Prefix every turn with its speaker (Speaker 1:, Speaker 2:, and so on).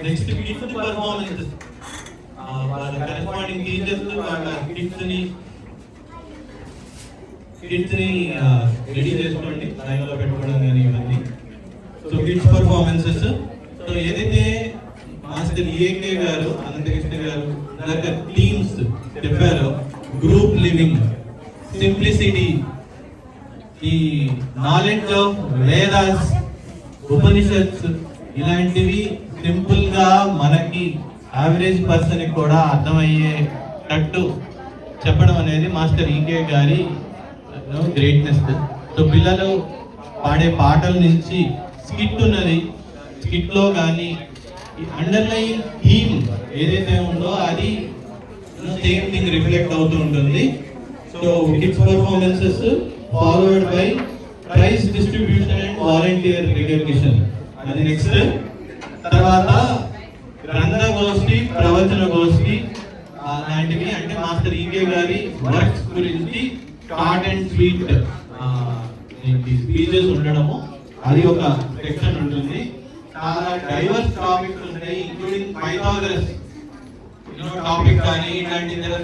Speaker 1: Next kids performances వాళ్ళ corresponding teachers వాళ్ళ kids ని రెడీ చేసుకోండి, లైన్ లో పెట్టుకోవడం కానీ ఇవన్నీ. సో కిడ్స్ పర్ఫార్మెన్సెస్, సో ఏదైతే మాస్టర్ ఈఏకే గారు అనంతకృష్ణ గారు థీమ్స్ చెప్పారో, గ్రూప్ లివింగ్, సింప్లిసిటీ, ఈ నాలెడ్జ్ ఆఫ్ వేదాస్, ఉపనిషత్స్, ఇలాంటివి సింపుల్ గా మనకి యావరేజ్ పర్సన్ కూడా అర్థమయ్యేటట్టు చెప్పడం అనేది మాస్టర్ ఈకే గారి గ్రేట్నెస్. సో పిల్లలు పాడే పాటల నుంచి స్కిట్ ఉన్నది, స్కిట్ లో కానీ అండర్లైన్ థీమ్ ఏదైతే ఉందో అది సేమ్ థింగ్ రిఫ్లెక్ట్ అవుతూ ఉంటుంది. So kids performances followed by prize distribution and volunteer recognition, అది నెక్స్ట్. తర్వాత గ్రంథ గోష్ఠి, ప్రవచన గోష్ఠి లాంటివి, అంటే మాస్టర్ ఈకే గారి వర్క్స్ గురించి షార్ట్ అండ్ స్వీట్ స్పీచెస్ ఉండడము, అది ఒక సెక్షన్ ఉంటుంది. చాలా డైవర్స్ టాపిక్స్ ఉంటాయి, ఇంక్లూడింగ్ మైథాలజీ టాపిక్ కానీ ఇలాంటి